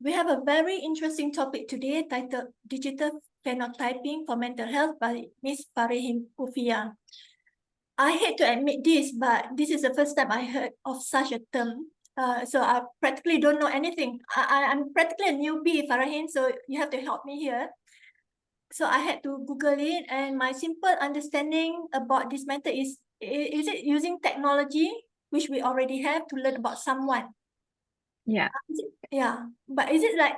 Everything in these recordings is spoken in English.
We have a very interesting topic today titled Digital Phenotyping for Mental Health by Ms. Farahin Ufiya. I hate to admit this, but this is the first time I heard of such a term. So I practically don't know anything. I'm practically a newbie, Farahin, so you have to help me here. So I had to Google it, and my simple understanding about this method is it using technology, which we already have, to learn about someone? Yeah. Yeah, but is it like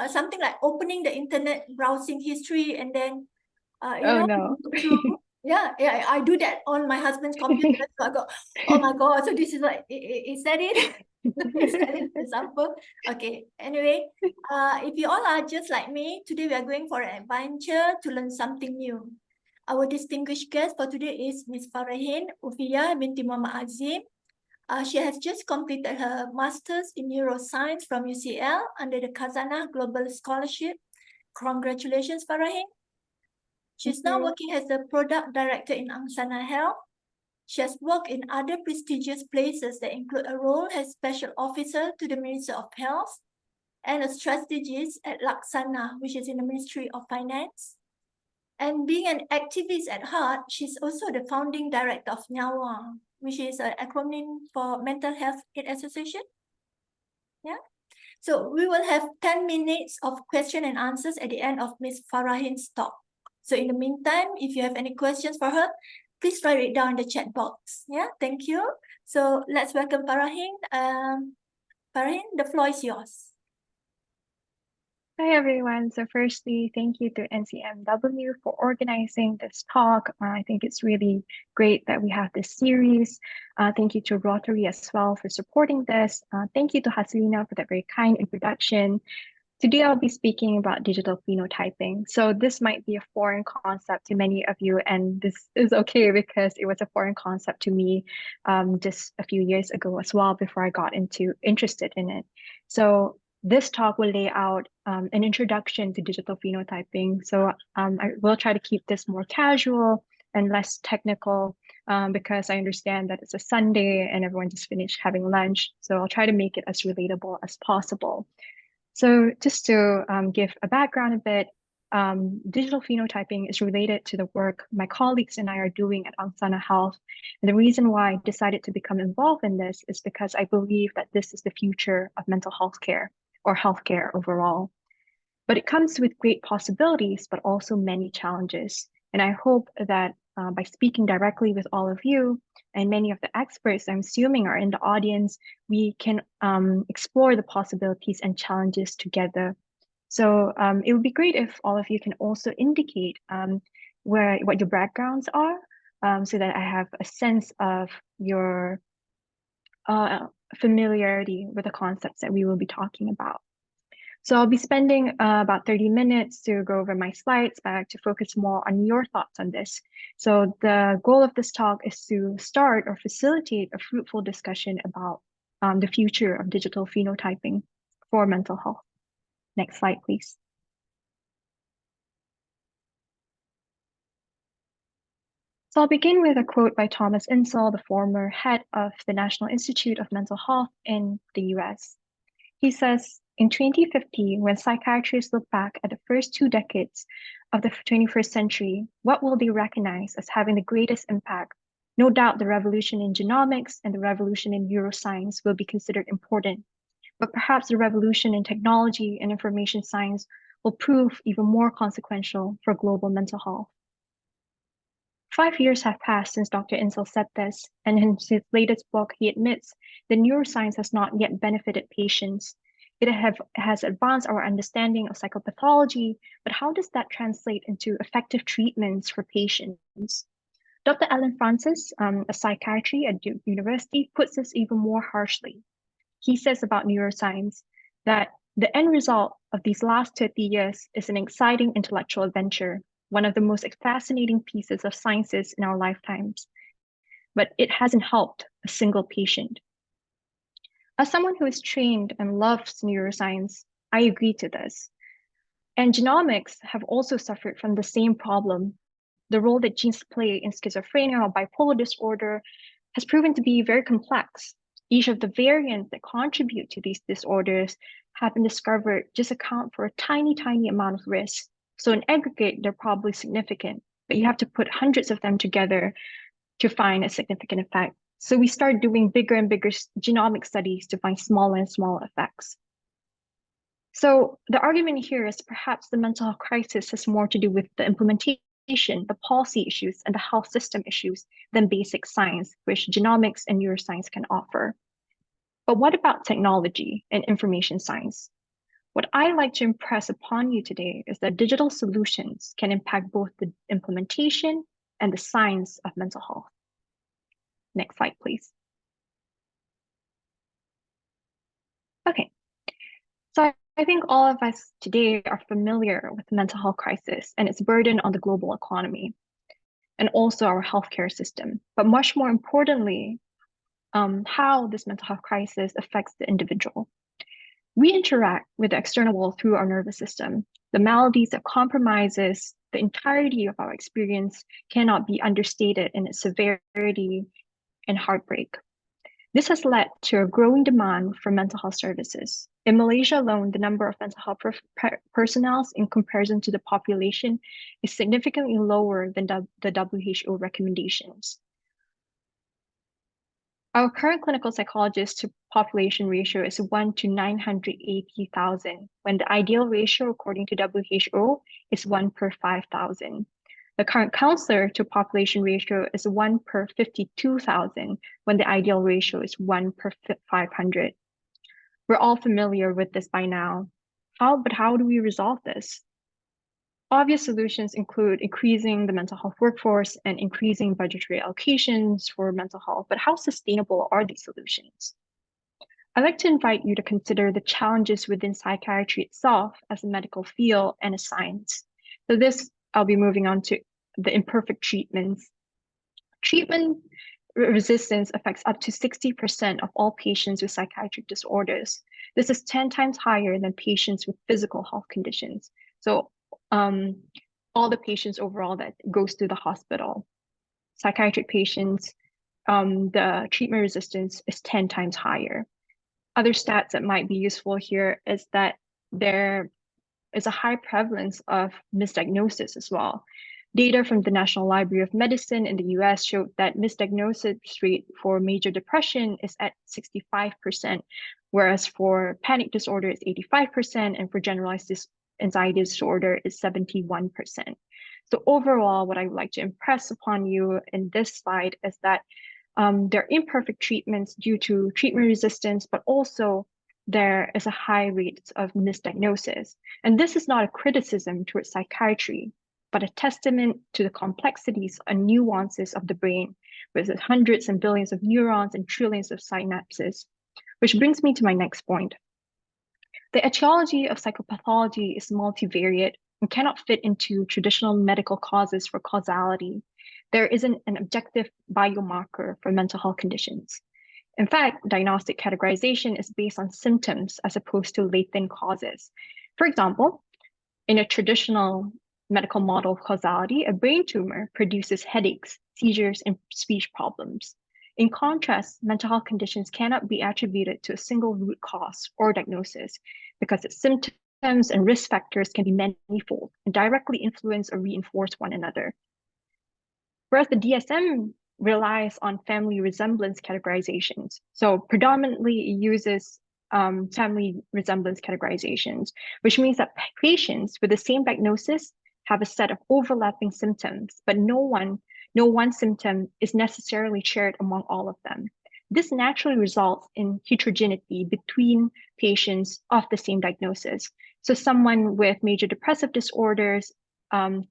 something like opening the internet, browsing history, and then Oh no. through? Yeah, I do that on my husband's computer. So I go, oh my God, so this is like, is that it? Is that it? Example. Okay. Anyway, if you all are just like me, today we are going for an adventure to learn something new. Our distinguished guest for today is Ms. Farahin Ufiya Binti Azeem. She has just completed her master's in neuroscience from UCL under the Khazanah Global Scholarship. Congratulations, Farahin. She's now working as the product director in Angsana Health. She has worked in other prestigious places that include a role as special officer to the Minister of Health and a strategist at Laksana, which is in the Ministry of Finance. And being an activist at heart, she's also the founding director of Nyawa, which is an acronym for Mental Health Aid Association. Yeah. So we will have 10 minutes of question and answers at the end of Ms. Farahin's talk. So in the meantime, if you have any questions for her, please write it down in the chat box. Yeah, thank you. So let's welcome Farahin. Farahin, the floor is yours. Hi everyone. So firstly, thank you to NCMW for organizing this talk. I think it's really great that we have this series. Thank you to Rotary as well for supporting this. Thank you to Haslinah for that very kind introduction. Today I'll be speaking about digital phenotyping. So this might be a foreign concept to many of you, and this is okay because it was a foreign concept to me just a few years ago as well before I got interested in it. So this talk will lay out an introduction to digital phenotyping. So I will try to keep this more casual and less technical because I understand that it's a Sunday and everyone just finished having lunch. So I'll try to make it as relatable as possible. So just to give a background a bit, digital phenotyping is related to the work my colleagues and I are doing at Angsana Health. And the reason why I decided to become involved in this is because I believe that this is the future of mental health care or healthcare overall. But it comes with great possibilities, but also many challenges. And I hope that by speaking directly with all of you and many of the experts I'm assuming are in the audience, we can explore the possibilities and challenges together. So it would be great if all of you can also indicate what your backgrounds are so that I have a sense of your familiarity with the concepts that we will be talking about. So I'll be spending about 30 minutes to go over my slides, but I like to focus more on your thoughts on this. So the goal of this talk is to start or facilitate a fruitful discussion about the future of digital phenotyping for mental health. Next slide, please. So I'll begin with a quote by Thomas Insel, the former head of the National Institute of Mental Health in the US. He says, in 2050, when psychiatrists look back at the first 2 decades of the 21st century, what will they recognize as having the greatest impact? No doubt the revolution in genomics and the revolution in neuroscience will be considered important, but perhaps the revolution in technology and information science will prove even more consequential for global mental health. 5 years have passed since Dr. Insel said this, and in his latest book, he admits that neuroscience has not yet benefited patients. It has advanced our understanding of psychopathology, but how does that translate into effective treatments for patients? Dr. Alan Francis, a psychiatry at Duke University, puts this even more harshly. He says about neuroscience that the end result of these last 30 years is an exciting intellectual adventure, one of the most fascinating pieces of sciences in our lifetimes, but it hasn't helped a single patient. As someone who is trained and loves neuroscience, I agree to this. And genomics have also suffered from the same problem. The role that genes play in schizophrenia or bipolar disorder has proven to be very complex. Each of the variants that contribute to these disorders have been discovered just account for a tiny, tiny amount of risk. So in aggregate, they're probably significant, but you have to put hundreds of them together to find a significant effect. So we start doing bigger and bigger genomic studies to find smaller and smaller effects. So the argument here is perhaps the mental health crisis has more to do with the implementation, the policy issues, and the health system issues than basic science, which genomics and neuroscience can offer. But what about technology and information science? What I like to impress upon you today is that digital solutions can impact both the implementation and the science of mental health. Next slide, please. Okay, so I think all of us today are familiar with the mental health crisis and its burden on the global economy and also our healthcare system. But much more importantly, how this mental health crisis affects the individual. We interact with the external world through our nervous system. The maladies that compromises the entirety of our experience cannot be understated in its severity and heartbreak. This has led to a growing demand for mental health services. In Malaysia alone, the number of mental health personnel in comparison to the population is significantly lower than the WHO recommendations. Our current clinical psychologist to population ratio is 1 to 980,000, when the ideal ratio, according to WHO, is 1 per 5,000. The current counselor to population ratio is 1 per 52,000, when the ideal ratio is 1 per 500. We're all familiar with this by now. But how do we resolve this? Obvious solutions include increasing the mental health workforce and increasing budgetary allocations for mental health, but how sustainable are these solutions? I'd like to invite you to consider the challenges within psychiatry itself as a medical field and a science. So this, I'll be moving on to the imperfect treatments. Treatment resistance affects up to 60% of all patients with psychiatric disorders. This is 10 times higher than patients with physical health conditions. So all the patients overall that goes to the hospital, psychiatric patients, the treatment resistance is 10 times higher. Other stats that might be useful here is that there is a high prevalence of misdiagnosis as well. Data from the National Library of Medicine in the US showed that misdiagnosis rate for major depression is at 65%, whereas for panic disorder it's 85%, and for generalized anxiety disorder is 71%. So overall, what I would like to impress upon you in this slide is that there are imperfect treatments due to treatment resistance, but also there is a high rate of misdiagnosis. And this is not a criticism towards psychiatry, but a testament to the complexities and nuances of the brain, with hundreds and billions of neurons and trillions of synapses. Which brings me to my next point. The etiology of psychopathology is multivariate and cannot fit into traditional medical causes for causality. There isn't an objective biomarker for mental health conditions. In fact, diagnostic categorization is based on symptoms as opposed to latent causes. For example, in a traditional medical model of causality, a brain tumor produces headaches, seizures, and speech problems. In contrast, mental health conditions cannot be attributed to a single root cause or diagnosis because its symptoms and risk factors can be manifold and directly influence or reinforce one another. Whereas the DSM relies on family resemblance categorizations. So predominantly it uses family resemblance categorizations, which means that patients with the same diagnosis have a set of overlapping symptoms, but no one symptom is necessarily shared among all of them. This naturally results in heterogeneity between patients of the same diagnosis. So someone with major depressive disorders,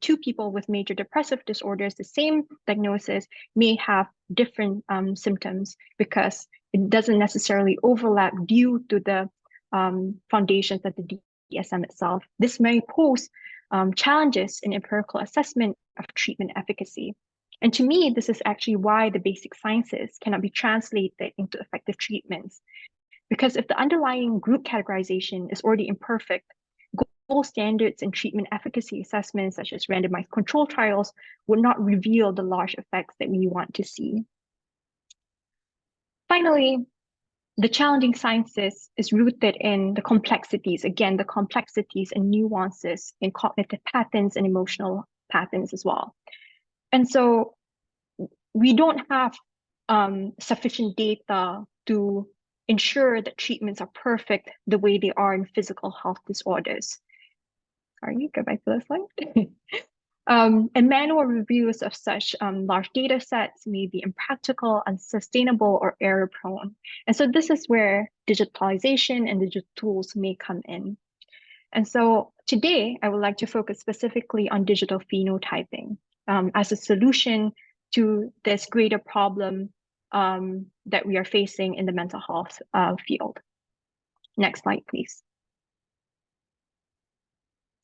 two people with major depressive disorders, the same diagnosis may have different symptoms because it doesn't necessarily overlap due to the foundations of the DSM itself. This may pose challenges in empirical assessment of treatment efficacy. And to me, this is actually why the basic sciences cannot be translated into effective treatments. Because if the underlying group categorization is already imperfect, gold standards in treatment efficacy assessments, such as randomized control trials, would not reveal the large effects that we want to see. Finally, the challenging sciences is rooted in the complexities, again, the complexities and nuances in cognitive patterns and emotional patterns as well. And so we don't have sufficient data to ensure that treatments are perfect the way they are in physical health disorders. Sorry, go back to the slide. And manual reviews of such large data sets may be impractical, unsustainable, or error prone. And so this is where digitalization and digital tools may come in. And so today, I would like to focus specifically on digital phenotyping as a solution to this greater problem that we are facing in the mental health field. Next slide, please.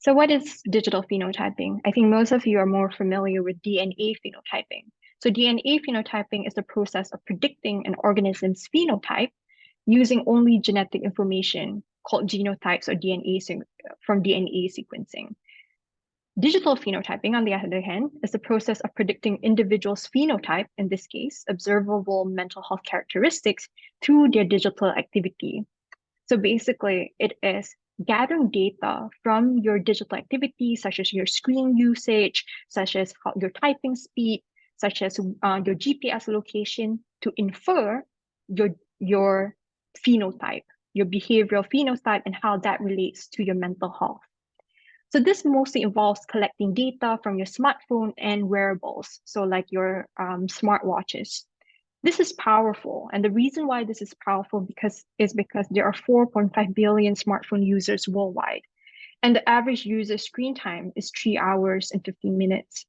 So what is digital phenotyping? I think most of you are more familiar with DNA phenotyping. So DNA phenotyping is the process of predicting an organism's phenotype using only genetic information called genotypes or from DNA sequencing. Digital phenotyping, on the other hand, is the process of predicting individuals' phenotype, in this case, observable mental health characteristics, through their digital activity. So basically, it is gathering data from your digital activity, such as your screen usage, such as your typing speed, such as your GPS location, to infer your phenotype, your behavioral phenotype, and how that relates to your mental health. So this mostly involves collecting data from your smartphone and wearables, so like your smartwatches. This is powerful, and the reason why this is powerful is because there are 4.5 billion smartphone users worldwide, and the average user screen time is 3 hours and 15 minutes.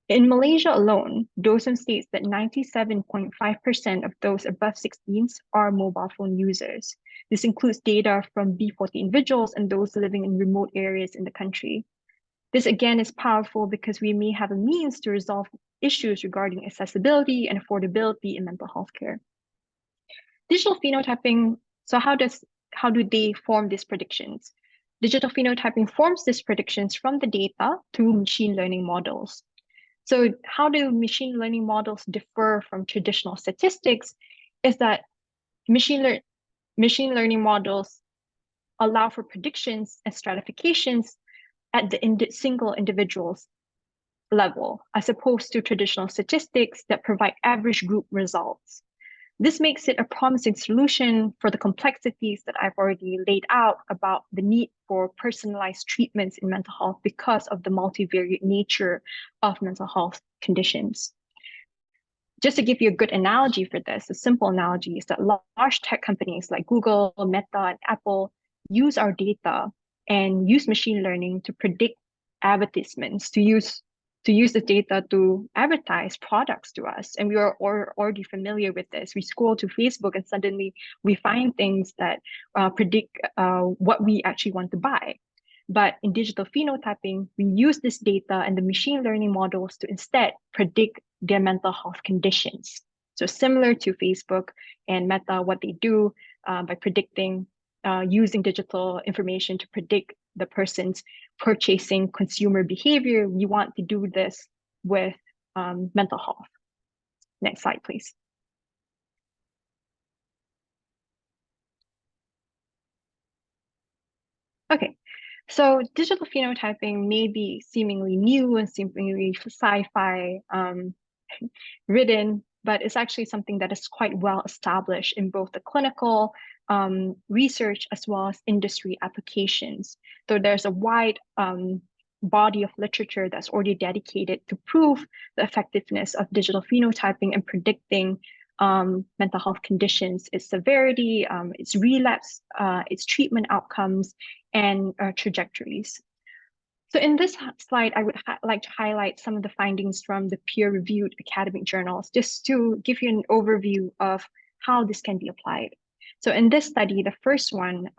In Malaysia alone, DOSM states that 97.5% of those above 16s are mobile phone users. This includes data from B40 individuals and those living in remote areas in the country. This again is powerful because we may have a means to resolve issues regarding accessibility and affordability in mental health care. Digital phenotyping, so how do they form these predictions? Digital phenotyping forms these predictions from the data through machine learning models. So how do machine learning models differ from traditional statistics is that machine learning models allow for predictions and stratifications at the single individual's level, as opposed to traditional statistics that provide average group results. This makes it a promising solution for the complexities that I've already laid out about the need for personalized treatments in mental health because of the multivariate nature of mental health conditions. Just to give you a good analogy for this, a simple analogy is that large tech companies like Google, Meta, and Apple use our data and use machine learning to predict advertisements, to use the data to advertise products to us. And we are already familiar with this. We scroll to Facebook and suddenly we find things that predict what we actually want to buy. But in digital phenotyping, we use this data and the machine learning models to instead predict their mental health conditions. So similar to Facebook and Meta, what they do by predicting, using digital information to predict the person's purchasing consumer behavior, we want to do this with mental health. Next slide, please. Okay, so digital phenotyping may be seemingly new and seemingly sci-fi written, but it's actually something that is quite well established in both the clinical research as well as industry applications. So there's a wide body of literature that's already dedicated to prove the effectiveness of digital phenotyping and predicting mental health conditions, its severity, its relapse, its treatment outcomes, and trajectories. So in this slide, I would like to highlight some of the findings from the peer-reviewed academic journals, just to give you an overview of how this can be applied. So in this study, the first one,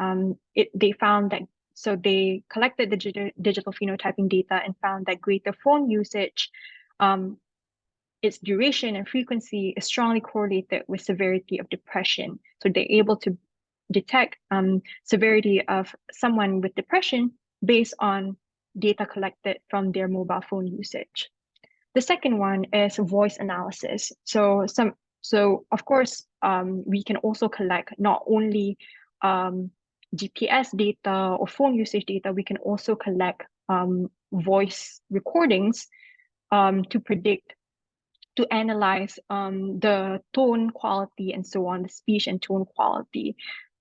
they found that, so they collected the digital phenotyping data and found that greater phone usage, its duration and frequency is strongly correlated with severity of depression. So they're able to detect severity of someone with depression based on data collected from their mobile phone usage. The second one is voice analysis. So of course, we can also collect not only GPS data or phone usage data, we can also collect voice recordings to analyze the tone quality and so on, the speech and tone quality.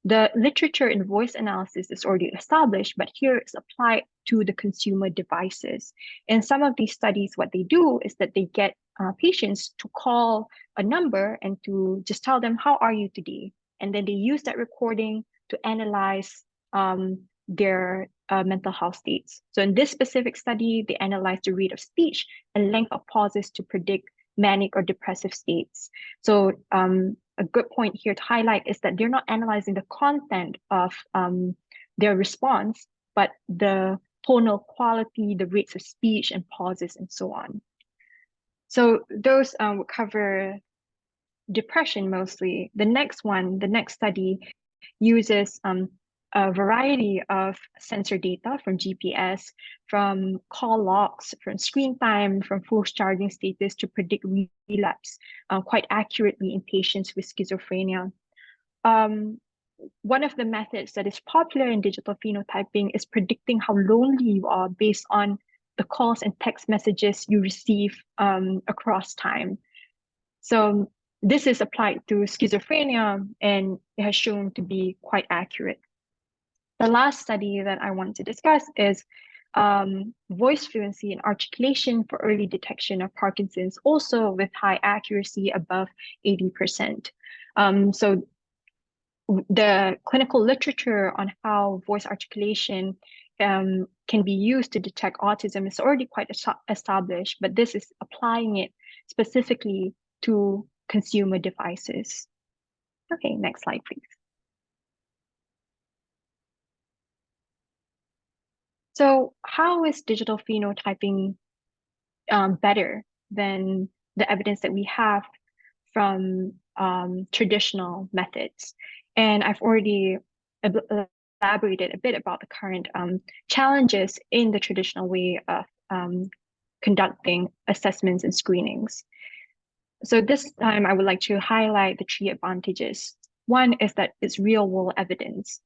The literature in voice analysis is already established, but here it's applied to the consumer devices. In some of these studies, what they do is that they get patients to call a number and to just tell them, how are you today? And then they use that recording to analyze their mental health states. So in this specific study, they analyzed the rate of speech and length of pauses to predict manic or depressive states. So a good point here to highlight is that they're not analyzing the content of their response, but the tonal quality, the rates of speech and pauses and so on. So those will cover depression mostly. The next study uses a variety of sensor data from GPS, from call logs, from screen time, from full charging status to predict relapse quite accurately in patients with schizophrenia. One of the methods that is popular in digital phenotyping is predicting how lonely you are based on the calls and text messages you receive across time. So this is applied to schizophrenia and it has shown to be quite accurate. The last study that I want to discuss is voice fluency and articulation for early detection of Parkinson's, also with high accuracy above 80%. So the clinical literature on how voice articulation can be used to detect autism is already quite established, but this is applying it specifically to consumer devices. Okay, next slide, please. So how is digital phenotyping better than the evidence that we have from traditional methods? And I've already elaborated a bit about the current challenges in the traditional way of conducting assessments and screenings. So this time I would like to highlight the 3 advantages. One is that it's real world evidence.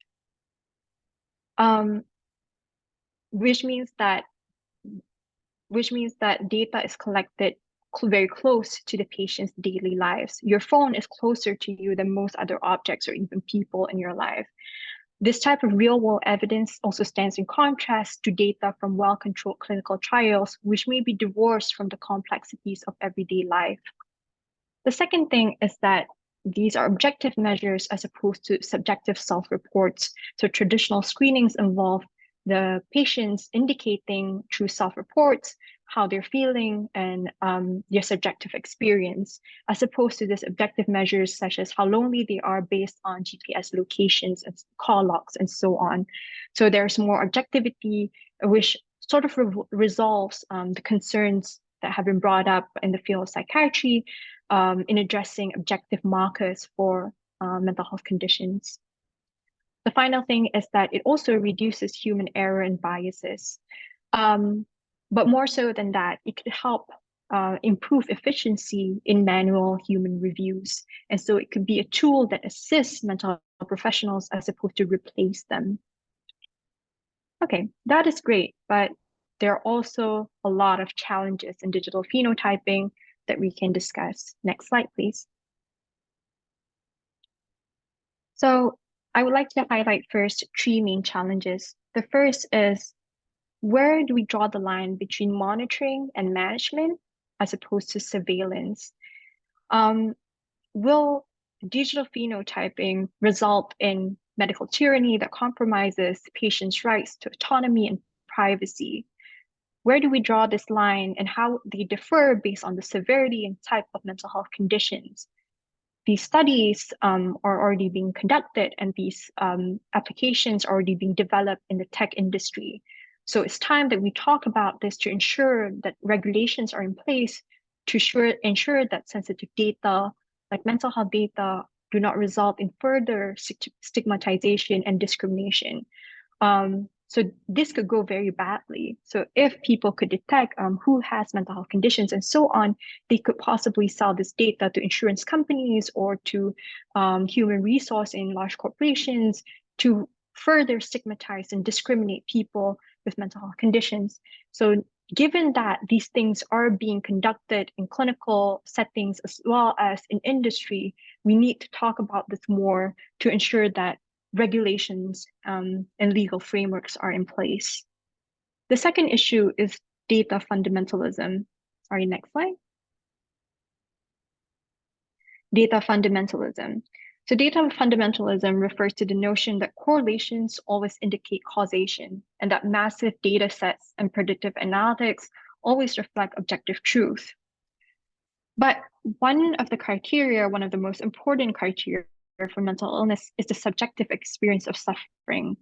Which means that data is collected very close to the patient's daily lives. Your phone is closer to you than most other objects or even people in your life. This type of real-world evidence also stands in contrast to data from well-controlled clinical trials, which may be divorced from the complexities of everyday life. The second thing is that these are objective measures as opposed to subjective self-reports. So traditional screenings involve the patients indicating through self-reports how they're feeling and their subjective experience, as opposed to these objective measures such as how lonely they are based on GPS locations and call logs and so on. So there's more objectivity, which sort of resolves the concerns that have been brought up in the field of psychiatry in addressing objective markers for mental health conditions. The final thing is that it also reduces human error and biases. But more so than that, it could help improve efficiency in manual human reviews. And so it could be a tool that assists mental health professionals as opposed to replace them. Okay, that is great, but there are also a lot of challenges in digital phenotyping that we can discuss. Next slide, please. So I would like to highlight first 3 main challenges. The first is, where do we draw the line between monitoring and management as opposed to surveillance? Will digital phenotyping result in medical tyranny that compromises patients' rights to autonomy and privacy? Where do we draw this line and how they differ based on the severity and type of mental health conditions? These studies are already being conducted and these applications are already being developed in the tech industry. So it's time that we talk about this to ensure that regulations are in place to ensure that sensitive data, like mental health data, do not result in further stigmatization and discrimination. So this could go very badly. So if people could detect who has mental health conditions and so on, they could possibly sell this data to insurance companies or to human resource in large corporations to further stigmatize and discriminate people with mental health conditions. So given that these things are being conducted in clinical settings as well as in industry, we need to talk about this more to ensure that regulations and legal frameworks are in place. The second issue is data fundamentalism. Sorry, next slide. Data fundamentalism. So data fundamentalism refers to the notion that correlations always indicate causation and that massive data sets and predictive analytics always reflect objective truth. But one of the most important criteria for mental illness is the subjective experience of suffering.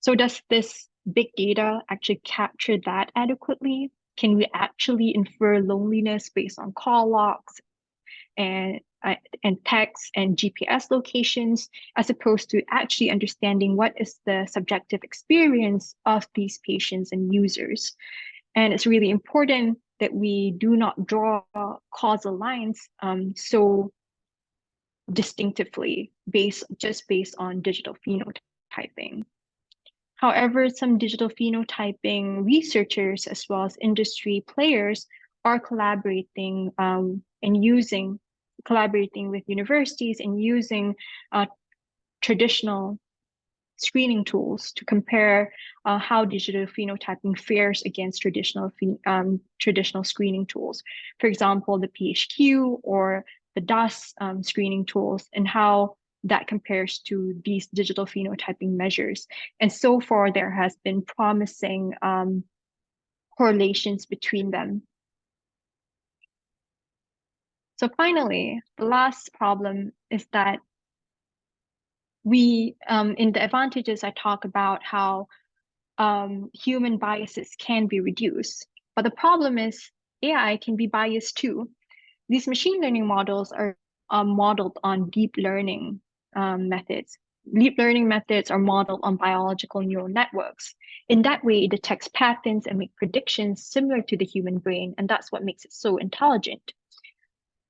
So does this big data actually capture that adequately? Can we actually infer loneliness based on call logs and text and GPS locations, as opposed to actually understanding what is the subjective experience of these patients and users? And it's really important that we do not draw causal lines so distinctively based on digital phenotyping. However, some digital phenotyping researchers as well as industry players are collaborating with universities and using traditional screening tools to compare how digital phenotyping fares against traditional screening tools. For example, the PHQ or the DUS screening tools, and how that compares to these digital phenotyping measures. And so far, there has been promising correlations between them. So finally, the last problem is that we, in the advantages, I talk about how human biases can be reduced. But the problem is AI can be biased too. These machine learning models are modeled on deep learning methods. Deep learning methods are modeled on biological neural networks. In that way, it detects patterns and makes predictions similar to the human brain, and that's what makes it so intelligent.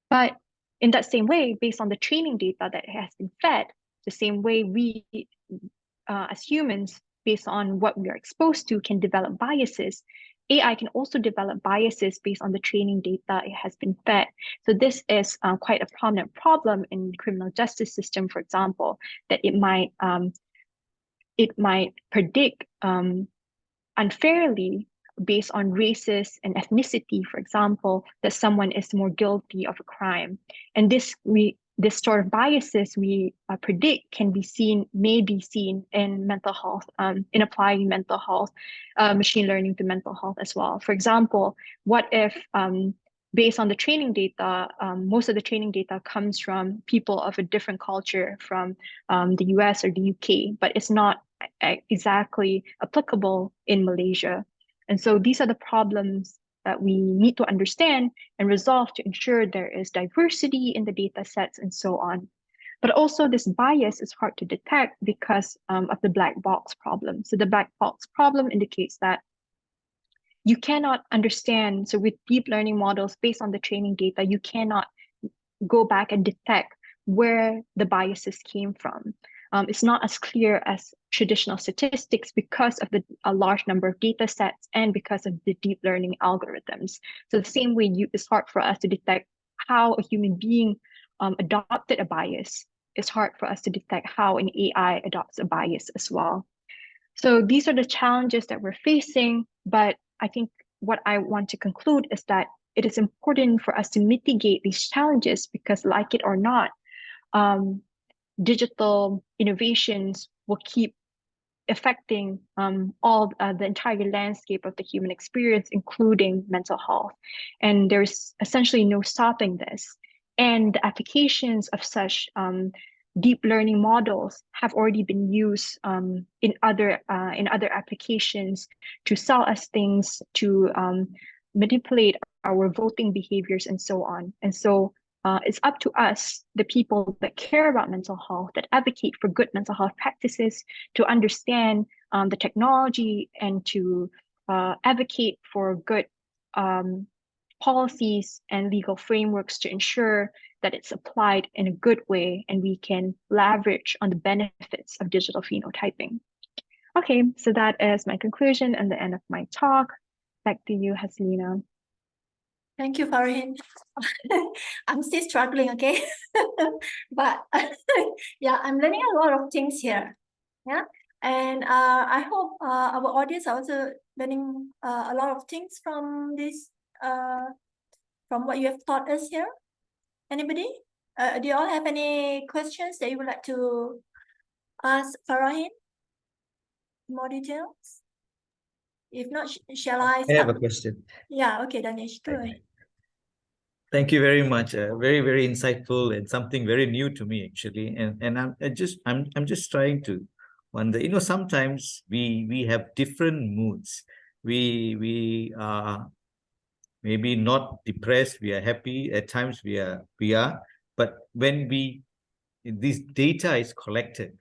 But in that same way, based on the training data that it has been fed, the same way we, as humans, based on what we are exposed to, can develop biases, AI can also develop biases based on the training data it has been fed. So this is quite a prominent problem in the criminal justice system, for example, that it might predict unfairly based on races and ethnicity, for example, that someone is more guilty of a crime. And this sort of biases we predict may be seen in mental health, in applying mental health, machine learning to mental health as well. For example, what if based on the training data, most of the training data comes from people of a different culture from the US or the UK, but it's not exactly applicable in Malaysia. And so these are the problems that we need to understand and resolve to ensure there is diversity in the data sets and so on. But also this bias is hard to detect because of the black box problem. So the black box problem indicates that you cannot understand. So with deep learning models based on the training data, you cannot go back and detect where the biases came from. It's not as clear as traditional statistics because of a large number of data sets and because of the deep learning algorithms. So the same way it's hard for us to detect how a human being adopted a bias, it's hard for us to detect how an AI adopts a bias as well. So these are the challenges that we're facing, but I think what I want to conclude is that it is important for us to mitigate these challenges because, like it or not, digital innovations will keep affecting the entire landscape of the human experience, including mental health. And there's essentially no stopping this. And the applications of such deep learning models have already been used in other applications to sell us things, to manipulate our voting behaviors, and so on. And so it's up to us, the people that care about mental health, that advocate for good mental health practices, to understand the technology and to advocate for good policies and legal frameworks to ensure that it's applied in a good way and we can leverage on the benefits of digital phenotyping. Okay, so that is my conclusion and the end of my talk. Back to you, Haslinah. Thank you, Farahin. I'm still struggling, okay? But yeah, I'm learning a lot of things here. Yeah. And I hope our audience are also learning a lot of things from this, from what you have taught us here. Anybody? Do you all have any questions that you would like to ask Farahin? More details? If not, shall I I have start? a question. Yeah, okay, Danesh, go ahead. Thank you very much. Very, very insightful and something very new to me actually. And I'm just trying to wonder. You know, sometimes we have different moods. We are maybe not depressed. We are happy. At times we are. But when this data is collected,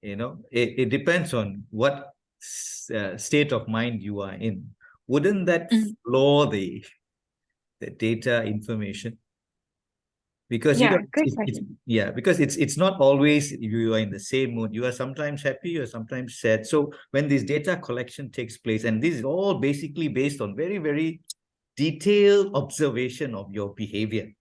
you know, it depends on what state of mind you are in. Wouldn't that floor the data information? Because Yeah, great question. because it's not always you are in the same mood. You are sometimes happy, you are sometimes sad. So when this data collection takes place, and this is all basically based on very, very detailed observation of your behavior,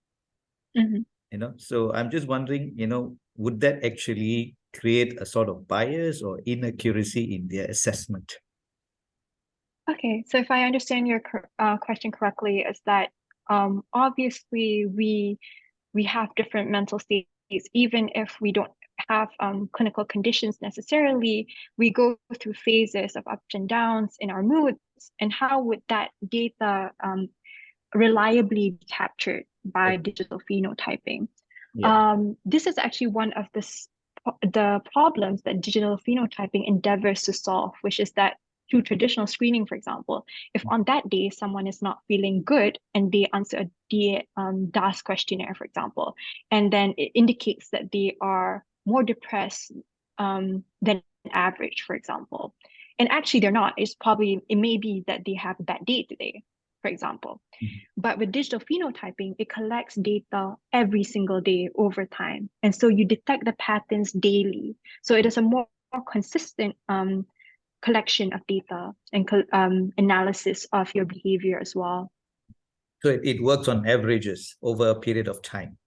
Mhm. you know. So I'm just wondering, you know, would that actually create a sort of bias or inaccuracy in their assessment? Okay, so if I understand your question correctly, is that obviously we have different mental states, even if we don't have clinical conditions necessarily, we go through phases of ups and downs in our moods, and how would that data reliably be captured by digital phenotyping? Yeah. This is actually one of the problems that digital phenotyping endeavors to solve, which is that through traditional screening, for example, if on that day someone is not feeling good and they answer the DAS questionnaire, for example, and then it indicates that they are more depressed than average, for example, and actually they're not. It may be that they have a bad day today, for example. But with digital phenotyping, it collects data every single day over time. And so you detect the patterns daily. So it is a more consistent collection of data and analysis of your behavior as well. So it works on averages over a period of time.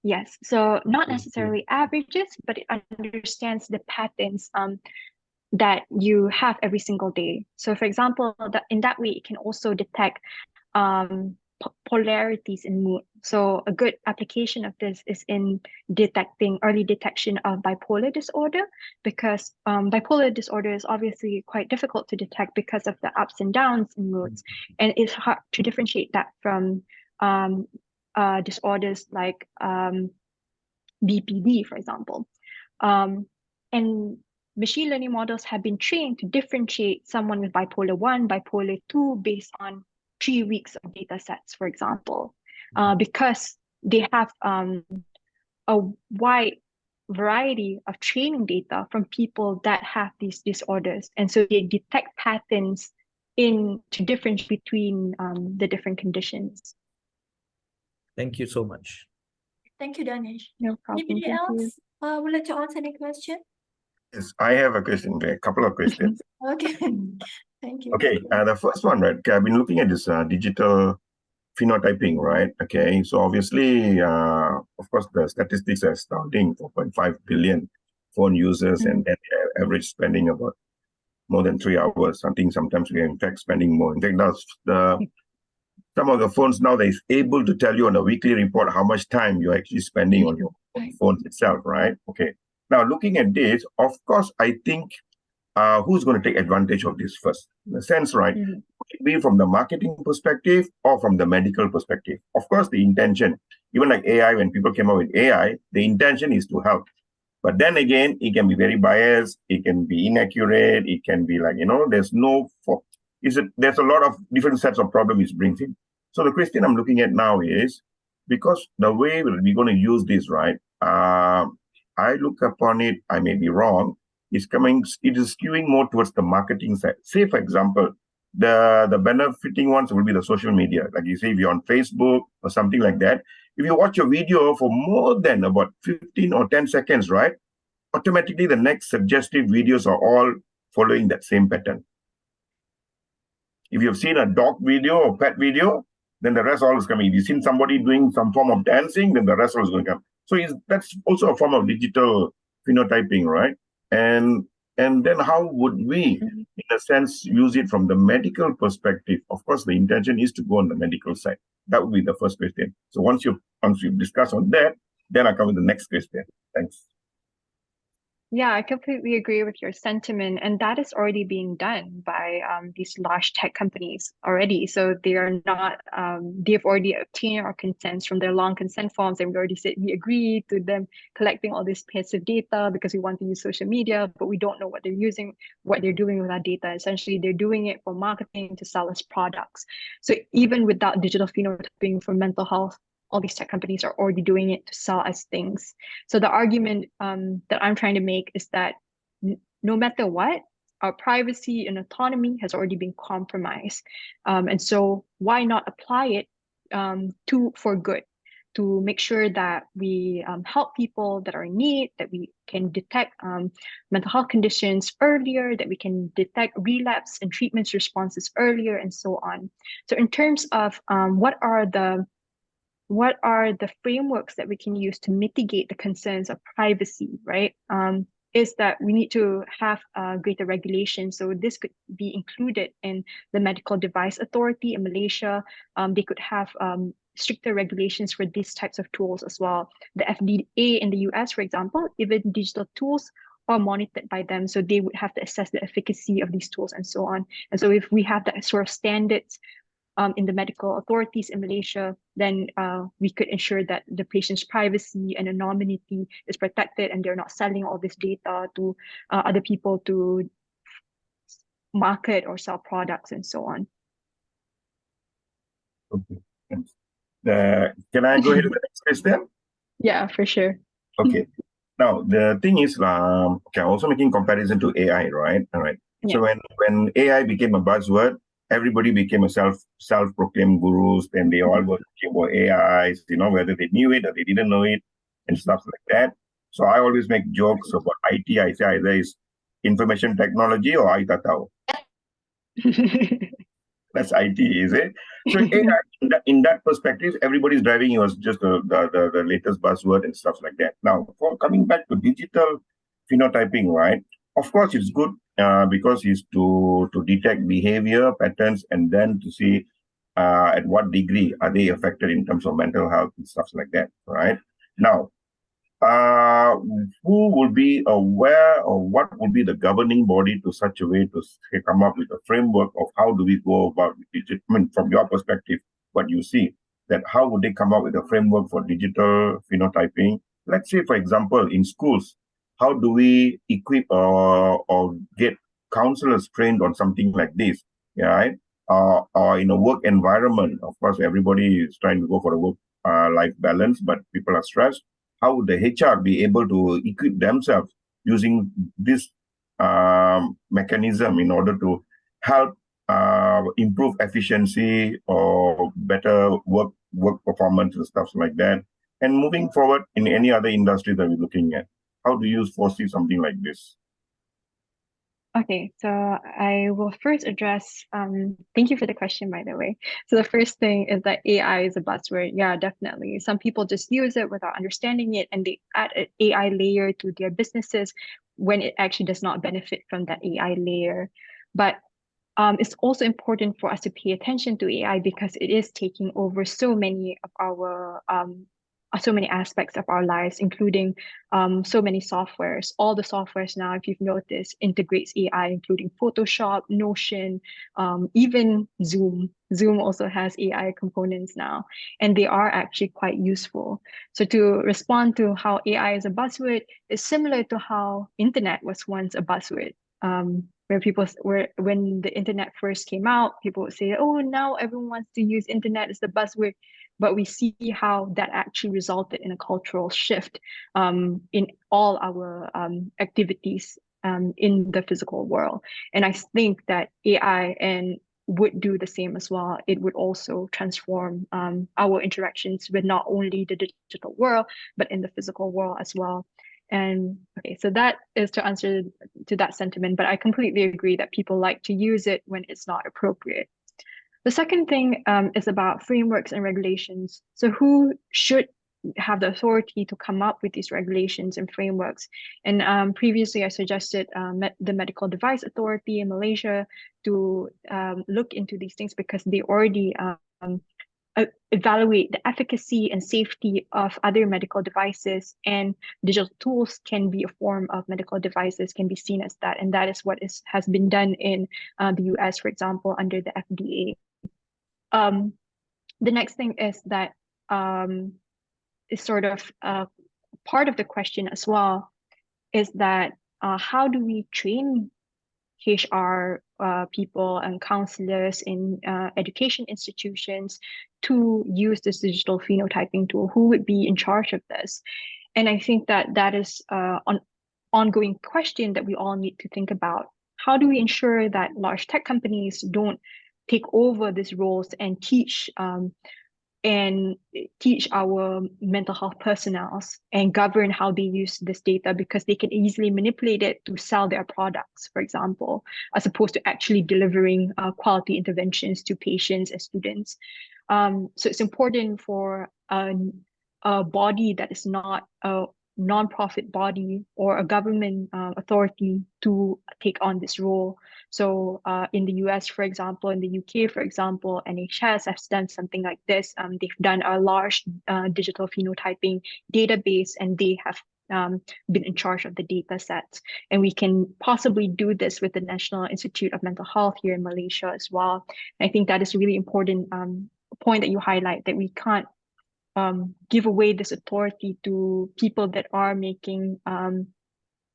Yes, so not necessarily averages, but it understands the patterns that you have every single day. So for example, in that way, it can also detect polarities in mood. So a good application of this is in early detection of bipolar disorder, because bipolar disorder is obviously quite difficult to detect because of the ups and downs in moods. And it's hard to differentiate that from disorders like BPD, for example. And machine learning models have been trained to differentiate someone with bipolar 1, bipolar 2 based on 3 weeks of data sets, for example, because they have a wide variety of training data from people that have these disorders. And so they detect patterns to difference between the different conditions. Thank you so much. Thank you, Danesh. No problem. Anybody Thank you. else would like to answer any question? Yes, I have a question, a couple of questions. Okay, thank you. Okay, the first one, right? Okay, I've been looking at this digital phenotyping, right? Okay, so obviously, of course, the statistics are astounding: 4.5 billion phone users, and then average spending about more than 3 hours. I think sometimes we are in fact spending more. In fact, some of the phones now they're able to tell you on a weekly report how much time you're actually spending on your phone itself, right? Okay. Now, looking at this, of course, I think who's going to take advantage of this first? In a sense, right? Be from the marketing perspective or from the medical perspective. Of course, the intention, even like AI, when people came up with AI, the intention is to help. But then again, it can be very biased. It can be inaccurate. It can be like, there's a lot of different sets of problems it brings in. So the question I'm looking at now is, because the way we're going to use this, right? I look upon it, I may be wrong, is coming, it is skewing more towards the marketing side. Say, for example, the benefiting ones will be the social media. Like you say, if you're on Facebook or something like that, if you watch a video for more than about 15 or 10 seconds, right? Automatically the next suggestive videos are all following that same pattern. If you've seen a dog video or pet video, then the rest all is coming. If you've seen somebody doing some form of dancing, then the rest all is going to come. So that's also a form of digital phenotyping, right? And then how would we, in a sense, use it from the medical perspective? Of course, the intention is to go on the medical side. That would be the first question. So once you discuss on that, then I come with the next question. Thanks. Yeah, I completely agree with your sentiment, and that is already being done by these large tech companies already. So they are not, they've already obtained our consents from their long consent forms, and we already said we agree to them collecting all this passive data because we want to use social media, but we don't know what they're using, what they're doing with that data. Essentially, they're doing it for marketing to sell us products. So even without digital phenotyping for mental health, all these tech companies are already doing it to sell us things. So the argument that I'm trying to make is that no matter what, our privacy and autonomy has already been compromised. And so why not apply it for good, to make sure that we help people that are in need, that we can detect mental health conditions earlier, that we can detect relapse and treatment responses earlier, and so on. So in terms of what are the frameworks that we can use to mitigate the concerns of privacy, right? Is that we need to have greater regulation. So this could be included in the Medical Device Authority in Malaysia. They could have stricter regulations for these types of tools as well. The FDA in the US, for example, even digital tools are monitored by them. So they would have to assess the efficacy of these tools and so on. And so if we have that sort of standards in the medical authorities in Malaysia, then we could ensure that the patient's privacy and anonymity is protected, and they're not selling all this data to other people to market or sell products and so on. Okay, thanks. Can I go ahead with the next question? Yeah, for sure. Okay. Now the thing is, okay, also making comparison to AI, right? All right. Yeah. So when AI became a buzzword, everybody became a self-proclaimed gurus, and they all were talking about AIs, whether they knew it or they didn't know it, and stuff like that. So I always make jokes about IT. I say either is information technology or I tatao. That's IT, is it? So AI, in that perspective, everybody's driving you as just the latest buzzword and stuff like that. Now, for coming back to digital phenotyping, right? Of course, it's good because it's to detect behavior patterns, and then to see at what degree are they affected in terms of mental health and stuff like that, right? Now, who will be aware, or what will be the governing body to such a way to come up with a framework of how do we go about it? I mean, from your perspective, what you see, that how would they come up with a framework for digital phenotyping? Let's say, for example, in schools, how do we equip or get counselors trained on something like this, right? Or in a work environment, of course, everybody is trying to go for a work-life balance, but people are stressed. How would the HR be able to equip themselves using this mechanism in order to help improve efficiency or better work performance and stuff like that? And moving forward in any other industry that we're looking at, how do you foresee something like this? Okay, so I will first address, thank you for the question, by the way. So the first thing is that AI is a buzzword. Yeah, definitely. Some people just use it without understanding it, and they add an AI layer to their businesses when it actually does not benefit from that AI layer. But it's also important for us to pay attention to AI because it is taking over so many of our so many aspects of our lives, including so many softwares. All the softwares now, if you've noticed, integrates AI, including Photoshop, Notion, even Zoom. Zoom also has AI components now, and they are actually quite useful. So to respond to how AI is a buzzword is similar to how internet was once a buzzword. When the internet first came out, people would say, oh, now everyone wants to use internet as the buzzword. But we see how that actually resulted in a cultural shift in all our activities in the physical world. And I think that AI would do the same as well. It would also transform our interactions with not only the digital world, but in the physical world as well. And okay, so that is to answer to that sentiment, but I completely agree that people like to use it when it's not appropriate. The second thing is about frameworks and regulations. So who should have the authority to come up with these regulations and frameworks? And previously I suggested the Medical Device Authority in Malaysia to look into these things because they already evaluate the efficacy and safety of other medical devices, and digital tools can be a form of medical devices, can be seen as that. And that is what has been done in the US, for example, under the FDA. The next thing is that is sort of part of the question as well, is that how do we train HR people and counselors in education institutions to use this digital phenotyping tool? Who would be in charge of this? And I think that is an ongoing question that we all need to think about. How do we ensure that large tech companies don't take over these roles and teach our mental health personnel and govern how they use this data, because they can easily manipulate it to sell their products, for example, as opposed to actually delivering quality interventions to patients and students. So it's important for a body that is not a non-profit body or a government authority to take on this role. So in the US, for example, in the UK, for example, NHS has done something like this. They've done a large digital phenotyping database, and they have been in charge of the data sets. And we can possibly do this with the National Institute of Mental Health here in Malaysia as well. I think that is a really important point that you highlight, that we can't give away this authority to people that are making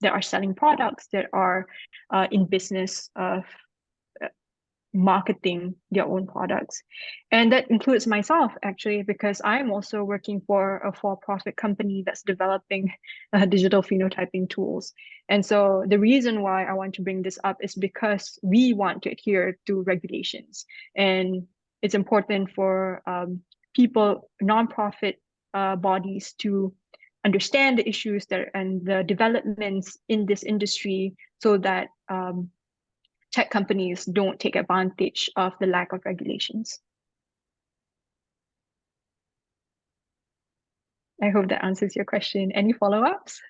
that are selling products, that are in business of marketing their own products. And that includes myself, actually, because I'm also working for a for-profit company that's developing digital phenotyping tools. And so the reason why I want to bring this up is because we want to adhere to regulations. And it's important for people, nonprofit bodies, to understand the issues and the developments in this industry, so that tech companies don't take advantage of the lack of regulations. I hope that answers your question. Any follow-ups?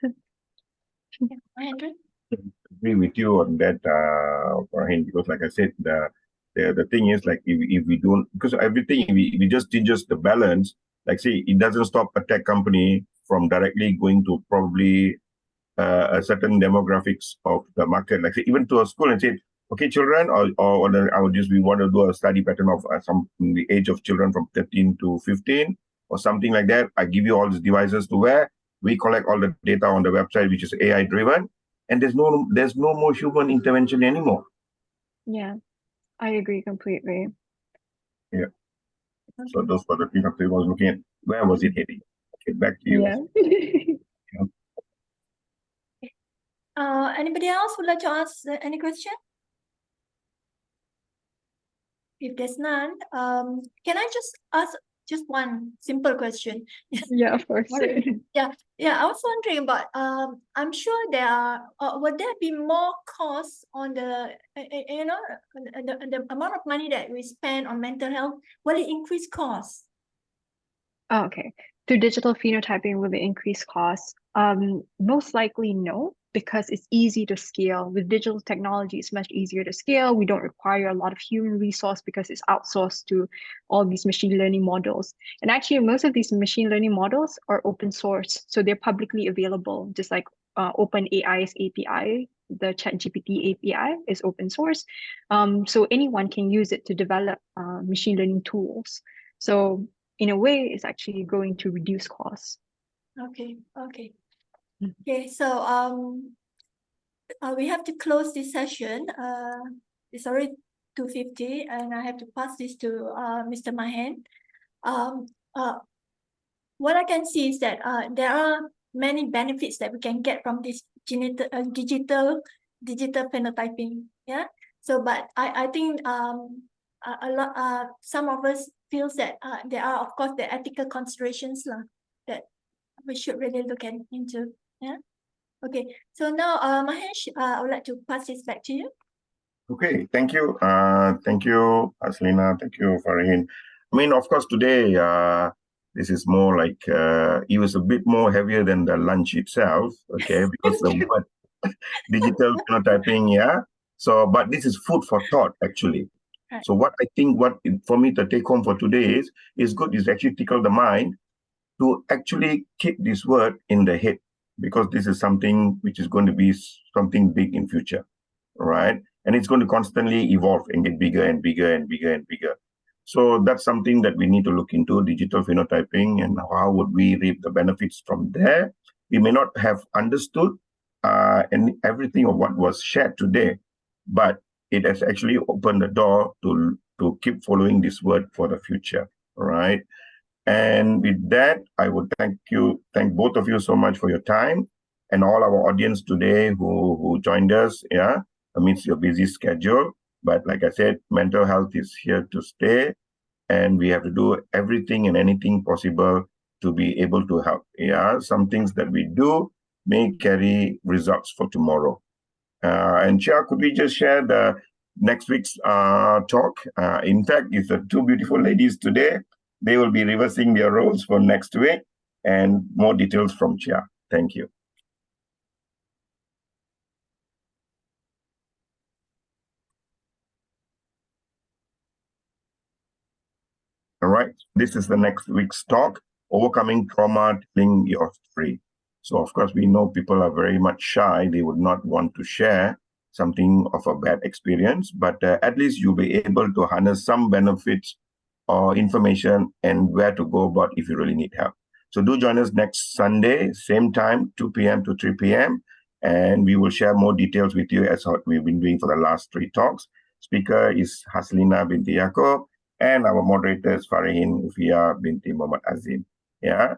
Andrew? Agree with you on that, Farahin, because like I said, the thing is, like, if we don't, because everything, we just changes the balance, like say, it doesn't stop a tech company from directly going to probably a certain demographics of the market, like say, even to a school and say, okay, children, we want to do a study pattern of the age of children from 13 to 15 or something like that. I give you all these devices to wear. We collect all the data on the website, which is AI driven, and there's no more human intervention anymore. Yeah, I agree completely. Yeah. So those were the things I was looking at. Where was it heading? Okay, back to you. Yeah. Anybody else would like to ask any question? If there's none, can I just ask just one simple question? Yeah, of course. Yeah, I was wondering about, I'm sure there are, would there be more costs on the, the amount of money that we spend on mental health? Will it increase costs? Oh, okay. Through digital phenotyping, will it increase costs? Most likely no, because it's easy to scale. With digital technology, it's much easier to scale. We don't require a lot of human resource because it's outsourced to all these machine learning models. And actually, most of these machine learning models are open source, so they're publicly available, just like OpenAI's API. The ChatGPT API is open source. So anyone can use it to develop machine learning tools. So in a way, it's actually going to reduce costs. Okay. Okay, so we have to close this session. It's already 2:50, and I have to pass this to Mr. Mahen. What I can see is that there are many benefits that we can get from this digital digital phenotyping. Yeah. So, but I think a lot some of us feels that there are of course the ethical considerations that we should really look into. Yeah. Okay. So now, Mahesh, I would like to pass this back to you. Okay, thank you. Thank you, Haslinah. Thank you, Farahin. I mean, of course, today this is more like it was a bit more heavier than the lunch itself. Okay, because the word digital phenotyping, yeah. So, but this is food for thought, actually. Right. So, what I think, for me to take home for today is good. Is actually tickle the mind to actually keep this word in the head, because this is something which is going to be something big in future, right? And it's going to constantly evolve and get bigger and bigger and bigger and bigger. So that's something that we need to look into, digital phenotyping, and how would we reap the benefits from there. We may not have understood and everything of what was shared today, but it has actually opened the door to keep following this word for the future, right? And with that, I would thank both of you so much for your time, and all our audience today who joined us, yeah, amidst your busy schedule. But like I said, mental health is here to stay, and we have to do everything and anything possible to be able to help. Yeah, some things that we do may carry results for tomorrow. And Chia, could we just share the next week's talk? In fact, it's the two beautiful ladies today. They will be reversing their roles for next week, and more details from Chia. Thank you. All right, this is the next week's talk, Overcoming Trauma, Telling Your Story. So, of course, we know people are very much shy. They would not want to share something of a bad experience, but at least you'll be able to harness some benefits or information and where to go about if you really need help. So do join us next Sunday, same time, 2 p.m. to 3 p.m. And we will share more details with you as what we've been doing for the last 3 talks. Speaker is Haslinah Binti Yacob, and our moderator is Farahin, Ufiya, Binti, Mohd, Azeem. Yeah.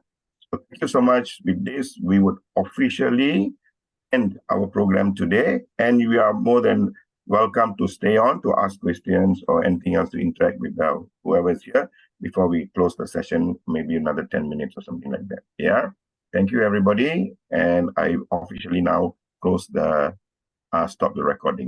So thank you so much. With this, we would officially end our program today, and you are more than welcome to stay on to ask questions or anything else to interact with whoever's here before we close the session, maybe another 10 minutes or something like that. Yeah. Thank you, everybody. And I officially now stop the recording.